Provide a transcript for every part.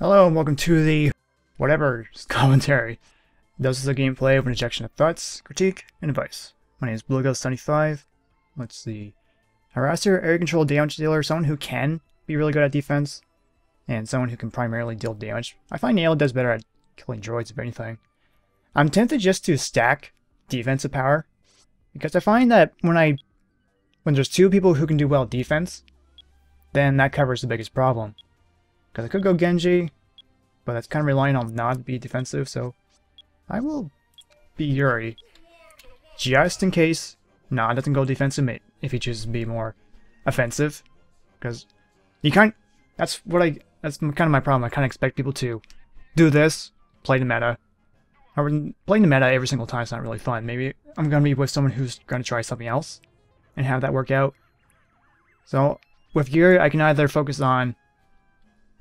Hello and welcome to the whatever commentary. This is a gameplay of an injection of thoughts, critique, and advice. My name is BlueGhost75. Let's see. Harasser, area control, damage dealer, someone who can be really good at defense, and someone who can primarily deal damage. I find Nail does better at killing droids, if anything. I'm tempted just to stack defensive power, because I find that when there's two people who can do well defense, then that covers the biggest problem. Because I could go Genji, but that's kind of relying on not to be defensive, so I will be Yuri. Just in case Nah doesn't go defensive if he chooses to be more offensive. Because that's kind of my problem. I kind of expect people to do this, play the meta. However, playing the meta every single time is not really fun. Maybe I'm going to be with someone who's going to try something else and have that work out. So with Yuri, I can either focus on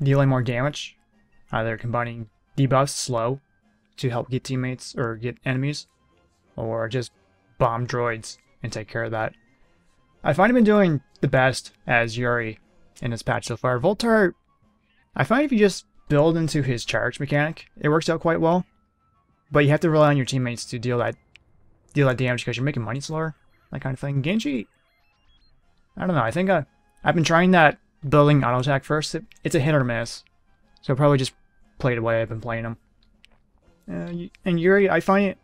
dealing more damage, either combining debuffs slow to help get teammates or get enemies, or just bomb droids and take care of that. I find I've been doing the best as Yuri in this patch so far. Voltar, I find if you just build into his charge mechanic, it works out quite well. But you have to rely on your teammates to deal that damage because you're making money slower, that kind of thing. Genji, I don't know. I think I've been trying that building auto attack first. It's a hit or miss, so I'll probably just play the way I've been playing them. And Yuri, I find it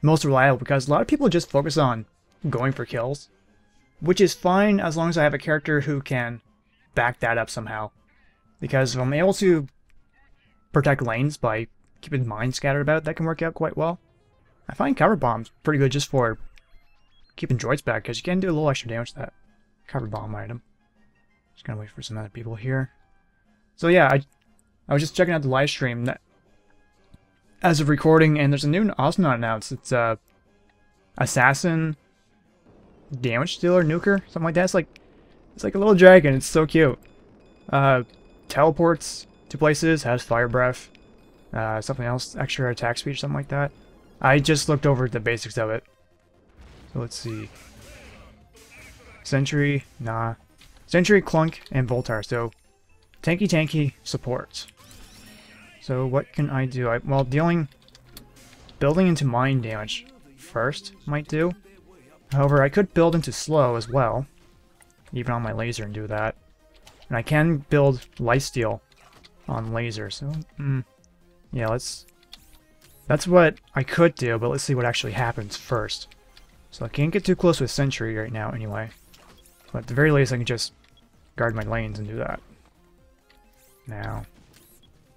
most reliable because a lot of people just focus on going for kills, which is fine as long as I have a character who can back that up somehow. Because if I'm able to protect lanes by keeping mines scattered about, that can work out quite well. I find cover bombs pretty good just for keeping droids back, because you can do a little extra damage to that cover bomb item. Just gonna wait for some other people here. So yeah, I was just checking out the live stream as of recording, and there's a new Awesomenauts. It's assassin damage dealer nuker, something like that. It's like a little dragon. It's so cute. Teleports to places, has fire breath, something else, extra attack speed, something like that. I just looked over the basics of it. So let's see. Sentry, nah. Sentry, Clunk, and Voltar. So, tanky supports. So what can I do? Well, building into mine damage first might do. However, I could build into slow as well, even on my laser, and do that. And I can build lifesteal on laser. So, yeah, that's what I could do. But let's see what actually happens first. So I can't get too close with Sentry right now, anyway. But at the very least, I can just guard my lanes and do that. Now,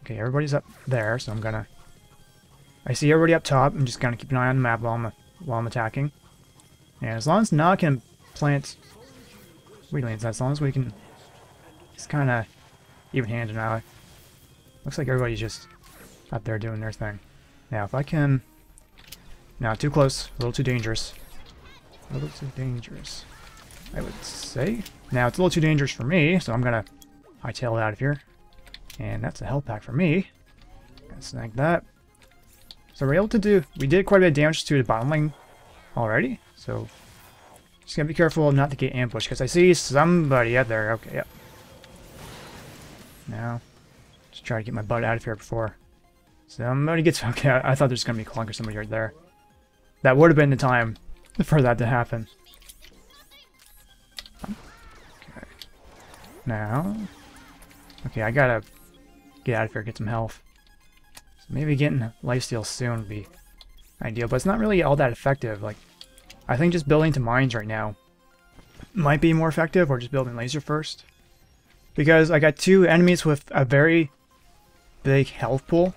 okay, everybody's up there, so I see everybody up top. I'm just gonna keep an eye on the map while I'm attacking. And as long as Na can plant weed lanes, as long as we can, it's kind of even-handed now. Looks like everybody's just up there doing their thing. Now, if I can, not too close, a little too dangerous. A little too dangerous, I would say. Now, it's a little too dangerous for me, so I'm gonna hightail it out of here. And that's a health pack for me. Gonna snag that. So we did quite a bit of damage to the bottom lane already, so just gotta be careful not to get ambushed, because I see somebody out there. Okay, yep. Now, just try to get my butt out of here before somebody gets... Okay, I thought there's gonna be a Clunk or somebody right there. That would have been the time for that to happen. Okay. Now... Okay, I gotta get out of here, get some health. So maybe getting lifesteal soon would be ideal, but it's not really all that effective. Like, I think just building to mines right now might be more effective, or just building laser first. Because I got two enemies with a very big health pool.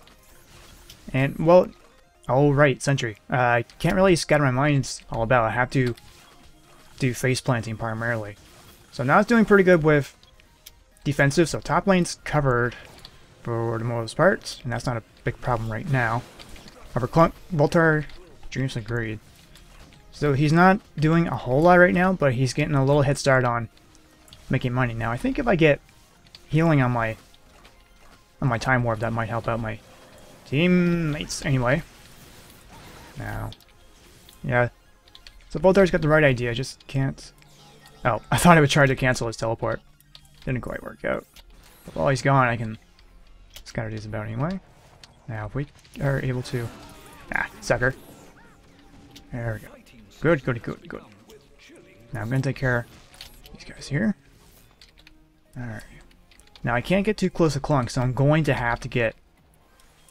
And, well, oh right, Sentry. I can't really scatter my mines all about. I have to do face planting primarily. So now it's doing pretty good with defensive, so top lane's covered for the most part, and that's not a big problem right now. However, Clunk, Voltar, Dreams agreed. So he's not doing a whole lot right now, but he's getting a little head start on making money. Now I think if I get healing on my Time Warp, that might help out my teammates anyway. Now, yeah. So Voltar's got the right idea, just can't... Oh, I thought I would try to cancel his teleport. Didn't quite work out. But while he's gone, I can Scatter these about anyway. Now, if we are able to... Ah, sucker. There we go. Good, good, good, good. Now I'm going to take care of these guys here. Alright. Now I can't get too close to Clunk, so I'm going to have to get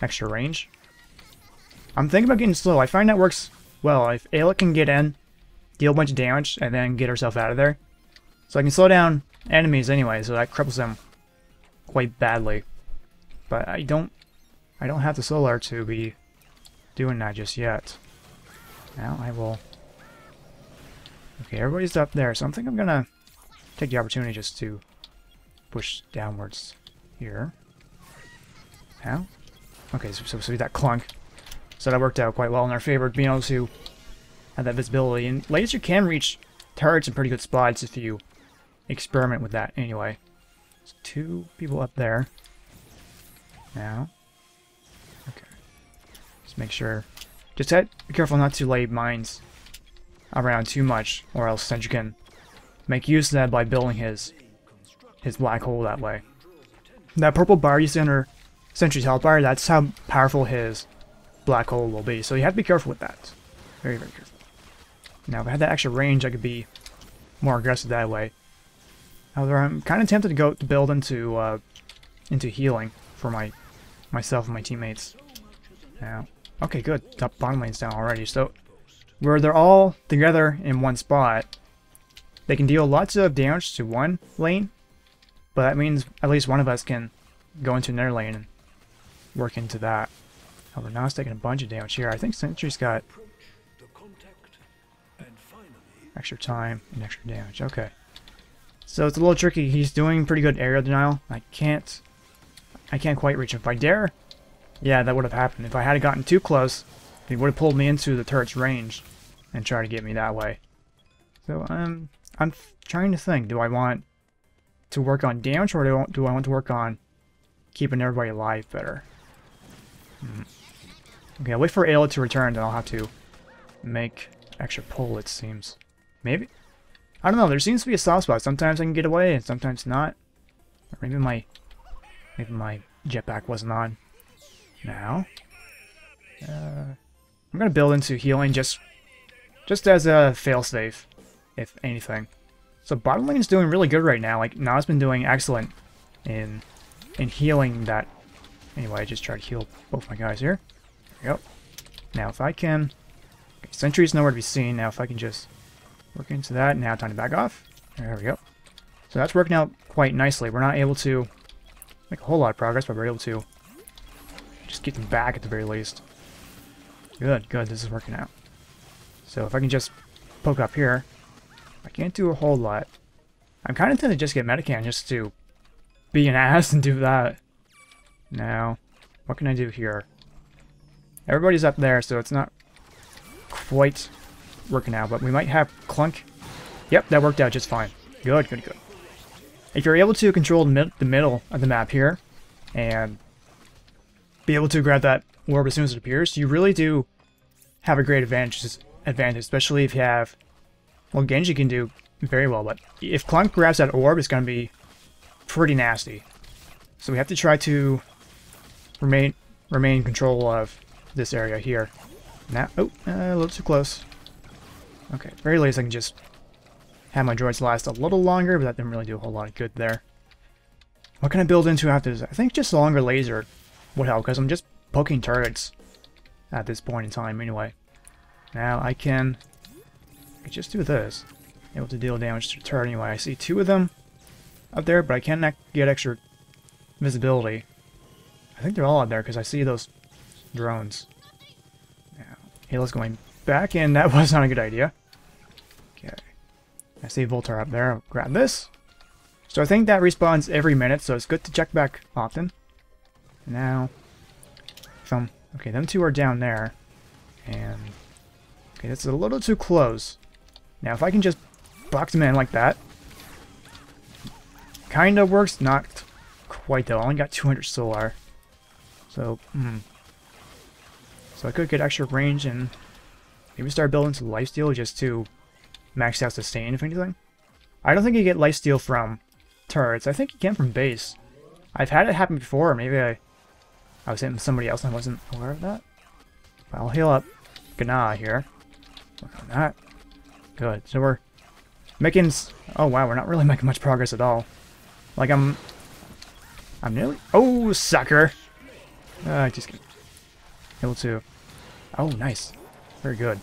extra range. I'm thinking about getting slow. I find that works well. If Ayla can get in, deal a bunch of damage, and then get herself out of there. So I can slow down enemies anyway, so that cripples them quite badly. But I don't have the solar to be doing that just yet. Now I will... Okay, everybody's up there, so I think I'm gonna take the opportunity just to push downwards here. Now? Okay, so that Clunk. So that worked out quite well in our favor, being able to have that visibility. And lasers can reach turrets in pretty good spots if you experiment with that anyway. There's 2 people up there. Now. Okay. Just make sure. Just be careful not to lay mines around too much, or else Sentry can make use of that by building his black hole that way. That purple bar you see under Sentry's health bar, that's how powerful his black hole will be. So you have to be careful with that. Very, very careful. Now, if I had that extra range, I could be more aggressive that way. However, I'm kind of tempted to build into healing for myself and my teammates. Now, okay, good. Bottom lane's down already. So, where they're all together in one spot, they can deal lots of damage to one lane, but that means at least one of us can go into another lane and work into that. However, now it's taking a bunch of damage here. I think Sentry's got extra time and extra damage. Okay. So it's a little tricky. He's doing pretty good area denial. I can't quite reach him. If I dare, yeah, that would have happened. If I had gotten too close, he would have pulled me into the turret's range and tried to get me that way. So I'm trying to think. Do I want to work on damage, or do I want to work on keeping everybody alive better? Okay, I'll wait for Ayla to return, then I'll have to make extra pull, it seems. Maybe? I don't know, there seems to be a soft spot. Sometimes I can get away, and sometimes not. Or maybe my jetpack wasn't on. Now, I'm gonna build into healing just as a failsafe, if anything. So bottom lane is doing really good right now. Like, Na's been doing excellent in healing that. Anyway, I just try to heal both my guys here. There we go. Now if I can... Okay, Sentry's nowhere to be seen. Now if I can just work into that. Now time to back off. There we go. So that's working out quite nicely. We're not able to make a whole lot of progress, but we're able to just get them back at the very least. Good, good. This is working out. So if I can just poke up here, I can't do a whole lot. I'm kind of tempted to just get Medican just to be an ass and do that. Now, what can I do here? Everybody's up there, so it's not quite working out, but we might have Clunk. Yep, that worked out just fine. Good, good, good. If you're able to control the middle of the map here, and be able to grab that orb as soon as it appears, you really do have a great advantage, especially if you have... Well, Genji can do very well, but if Clunk grabs that orb, it's going to be pretty nasty. So we have to try to remain in control of this area here. Now, oh, a little too close. Okay, very least I can just have my droids last a little longer, but that didn't really do a whole lot of good there. What can I build into after this? I think just a longer laser would help, because I'm just poking turrets at this point in time anyway. Now I can just do this. Able to deal damage to the turret anyway. I see 2 of them up there, but I can't get extra visibility. I think they're all out there because I see those drones. Now, Ayla's going back in. That was not a good idea. Okay. I see Voltar up there. I'll grab this. So I think that respawns every minute, so it's good to check back often. Now, okay, them 2 are down there. And, okay, that's a little too close. Now, if I can just box them in like that. Kinda works, not quite though. I only got 200 solar. So, So I could get extra range and maybe start building some lifesteal just to max out sustain, if anything. I don't think you get lifesteal from turrets. I think you can from base. I've had it happen before. Maybe I I was hitting somebody else and I wasn't aware of that. But I'll heal up Gana here. Work on that. Good. So we're making... Oh wow, we're not really making much progress at all. Like I'm nearly... Oh, sucker! Just able to... Oh, nice. Very good.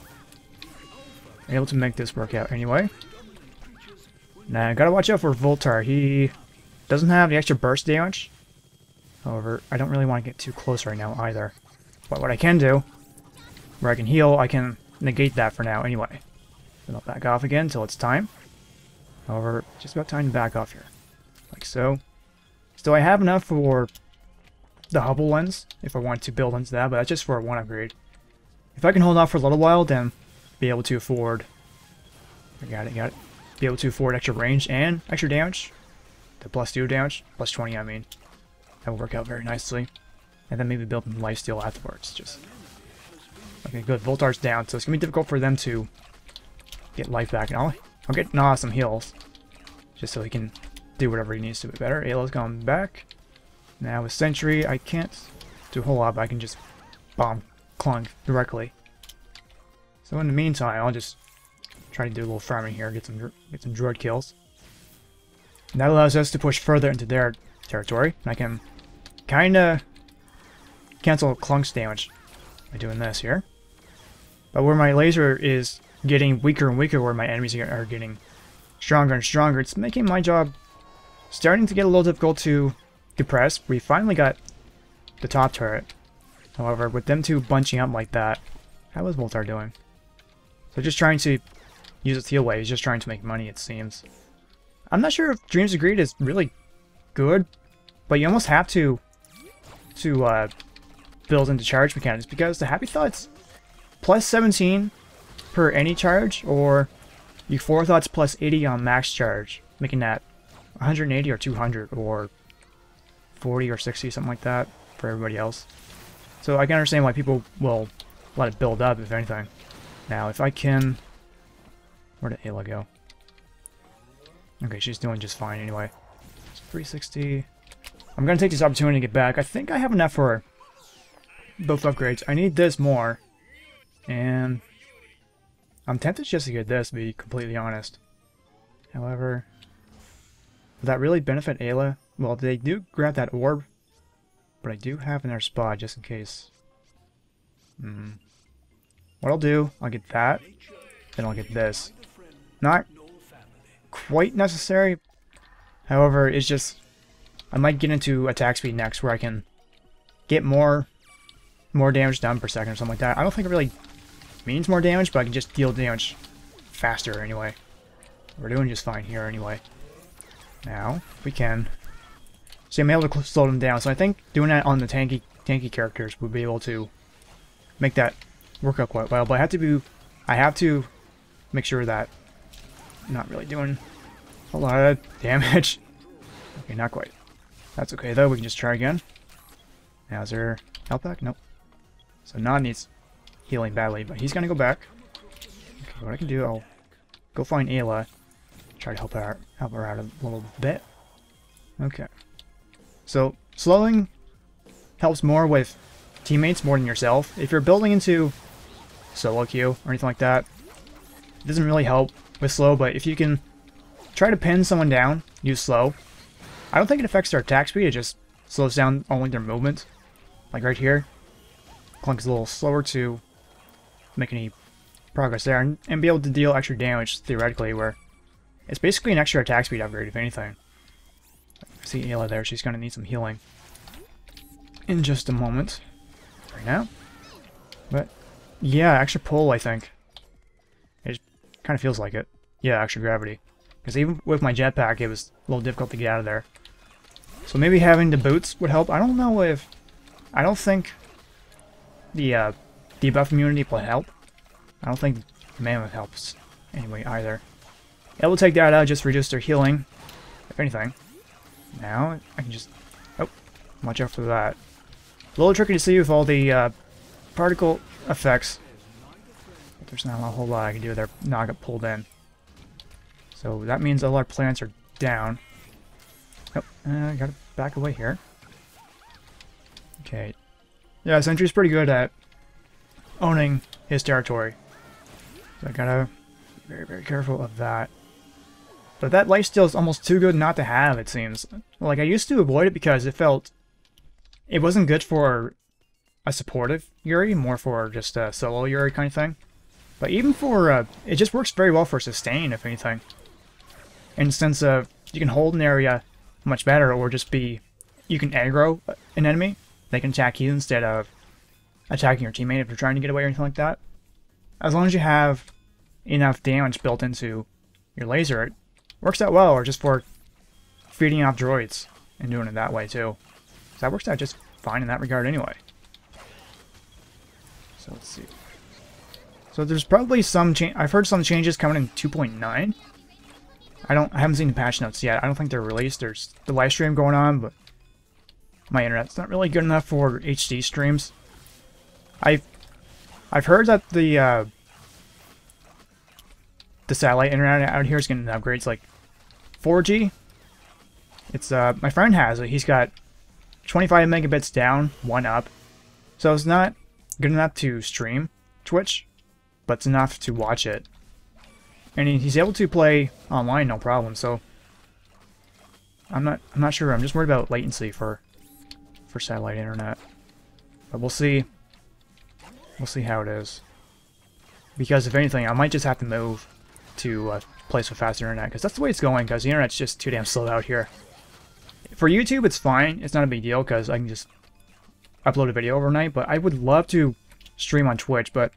Able to make this work out anyway. Now, gotta watch out for Voltar. He doesn't have the extra burst damage. However, I don't really want to get too close right now either. But what I can do, where I can heal, I can negate that for now anyway. Then I'll back off again until it's time. However, just about time to back off here. Like so. Still, I have enough for the Hubble lens, if I want to build into that, but that's just for one upgrade. If I can hold off for a little while, then be able to afford... I got it. Be able to afford extra range and extra damage. The +2 damage. +20, I mean. That will work out very nicely. And then maybe build some lifesteal afterwards. Just... Okay, good. Voltar's down, so it's going to be difficult for them to get life back. And I'll get Nah some heals. Just so he can do whatever he needs to be better. Ayla's gone back. Now with Sentry, I can't do a whole lot, but I can just bomb Clunk directly. So in the meantime, I'll just try to do a little farming here, get some droid kills. And that allows us to push further into their territory, and I can kinda cancel Clunk's damage by doing this here. But where my laser is getting weaker and weaker, where my enemies are getting stronger and stronger, it's making my job starting to get a little difficult to depress. We finally got the top turret. However, with them two bunching up like that, how is Voltar doing? So just trying to use its heal wave, he's just trying to make money, it seems. I'm not sure if Dreams of Greed is really good, but you almost have to build into charge mechanics, because the Happy Thoughts +17 per any charge, or you Forethoughts +80 on max charge, making that 180 or 200 or 40 or 60, something like that for everybody else. So I can understand why people will let it build up, if anything. Now, if I can... Where did Ayla go? Okay, she's doing just fine anyway. It's 360. I'm going to take this opportunity to get back. I think I have enough for both upgrades. I need this more. And I'm tempted just to get this, to be completely honest. However, will that really benefit Ayla? Well, they do grab that orb, but I do have another spot just in case. What I'll do, I'll get that, then I'll get this. Not quite necessary. However, it's just I might get into attack speed next, where I can get more damage done per second or something like that. I don't think it really means more damage, but I can just deal damage faster anyway. We're doing just fine here anyway. Now, if we can. See, I'm able to slow them down, so I think doing that on the tanky characters would be able to make that work out quite well. But I have to make sure that I'm not really doing a lot of damage. Okay, not quite. That's okay though, we can just try again. Now is there health back? Nope. So Nod needs healing badly, but he's gonna go back. Okay, what I can do, I'll go find Ayla, try to help her out a little bit. Okay. So slowing helps more with teammates more than yourself. If you're building into solo queue or anything like that, it doesn't really help with slow, but if you can try to pin someone down, use slow. I don't think it affects their attack speed, it just slows down only their movement. Like right here, Clunk's a little slower to make any progress there, and be able to deal extra damage, theoretically, where it's basically an extra attack speed upgrade, if anything. I see Ayla there, she's going to need some healing in just a moment. Right now. But, yeah, extra pull, I think. It kind of feels like it. Yeah, extra gravity. Because even with my jetpack, it was a little difficult to get out of there. So maybe having the boots would help. I don't know if... I don't think the debuff immunity will help. I don't think Mammoth helps anyway either. It will take that out, just reduce their healing, if anything. Now, I can just... Oh, watch out for that. A little tricky to see with all the particle effects. But there's not a whole lot I can do there. Now I got pulled in. So that means all our plants are down. Oh, I gotta back away here. Okay, Yeah, Sentry's pretty good at owning his territory. So I gotta be very, very careful of that. But that lifesteal is almost too good not to have, it seems. Like, I used to avoid it because it wasn't good for a supportive Yuri, more for just a solo Yuri kind of thing. But even for, it just works very well for sustain, if anything. In the sense of, you can hold an area much better, or just you can aggro an enemy. They can attack you instead of attacking your teammate if you're trying to get away or anything like that. As long as you have enough damage built into your laser, it works out well, or just for feeding off droids and doing it that way too. So that works out just fine in that regard anyway. So let's see. So there's probably some change. I've heard some changes coming in 2.9. I haven't seen the patch notes yet. I don't think they're released. There's the live stream going on, but my internet's not really good enough for HD streams. I've heard that the satellite internet out here is getting upgrades like 4G. It's my friend has it. He's got 25 megabits down, 1 up. So it's not good enough to stream Twitch, but it's enough to watch it. And he's able to play online no problem. So I'm not sure. I'm just worried about latency for satellite internet. But we'll see. We'll see how it is. Because if anything, I might just have to move to a place with faster internet, because that's the way it's going, because the internet's just too damn slow out here. For YouTube, it's fine. It's not a big deal, because I can just upload a video overnight, but I would love to stream on Twitch, but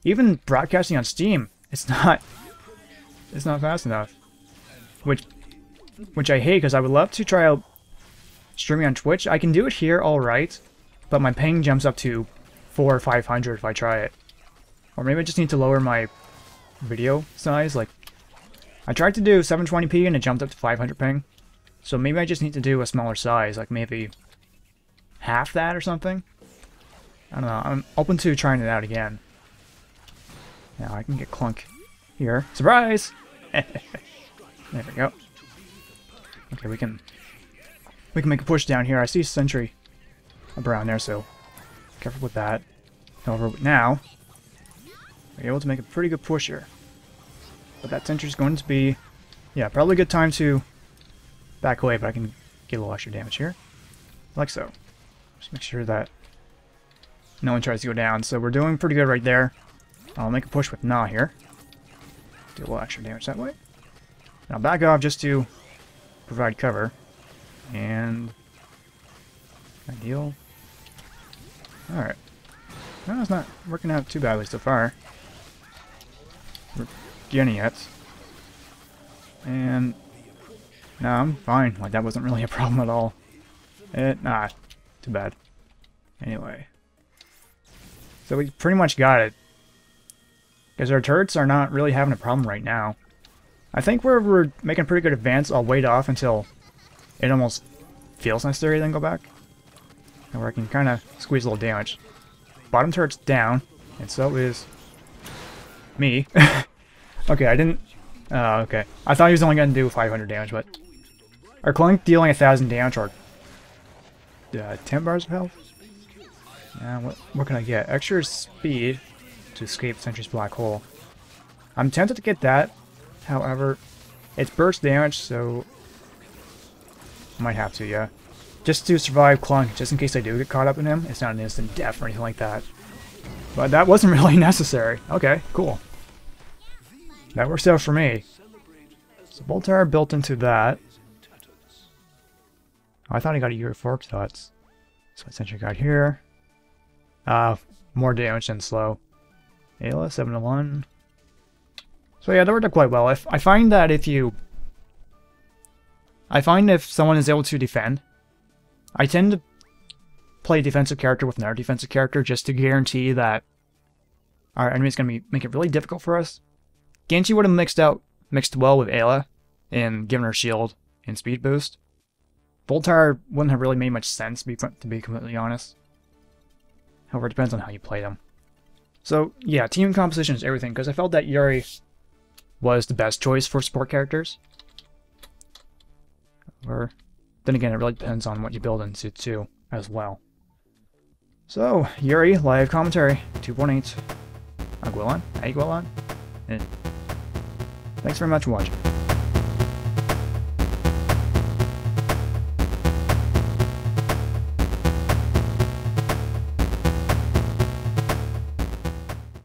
even broadcasting on Steam, it's not fast enough. Which I hate, because I would love to try out streaming on Twitch. I can do it here alright, but my ping jumps up to 400 or 500 if I try it. Or maybe I just need to lower my video size. Like, I tried to do 720p and it jumped up to 500 ping. So maybe I just need to do a smaller size, like maybe half that or something. I don't know. I'm open to trying it out again. Now I can get Clunk here. Surprise! There we go. Okay, we can make a push down here. I see Sentry up around there, so careful with that. However, now we're able to make a pretty good push here. But that Sentry's going to be, yeah, probably a good time to back away, but I can get a little extra damage here. Like so. Just make sure that no one tries to go down. So we're doing pretty good right there. I'll make a push with Na here. Do a little extra damage that way. Now back off just to provide cover. And ideal. Alright. Well, it's not working out too badly so far. We're getting it. And no, I'm fine. Like, that wasn't really a problem at all. Nah, too bad. Anyway. So we pretty much got it. Because our turrets are not really having a problem right now. I think we're making pretty good advance. I'll wait off until it almost feels necessary, then go back. And where I can kind of squeeze a little damage. Bottom turret's down, and so is me. Okay, I didn't... okay. I thought he was only going to do 500 damage, but... Our Clunk dealing 1000 damage, or... 10 bars of health? Yeah, what can I get? Extra speed to escape Sentry's black hole. I'm tempted to get that. However, it's burst damage, so... I might have to, yeah. Just to survive Clunk, just in case I do get caught up in him. It's not an instant death or anything like that. But that wasn't really necessary. Okay, cool. That works out for me. So Voltaire built into that. Oh, I thought I got a Yuri fork thoughts. So Sentry got here. More damage than slow. Ayla, 7-1. So yeah, that worked out quite well. I find that if someone is able to defend, I tend to play a defensive character with another defensive character just to guarantee that our enemy's going to make it really difficult for us. Genji would have mixed well with Ayla and given her shield and speed boost. Voltaire wouldn't have really made much sense, to be completely honest. However, it depends on how you play them. So yeah, team composition is everything, because I felt that Yuri was the best choice for support characters. Or then again, it really depends on what you build into too, as well. So, Yuri, live commentary, 2.8. Aguilon? Aguilon? Thanks very much for watching.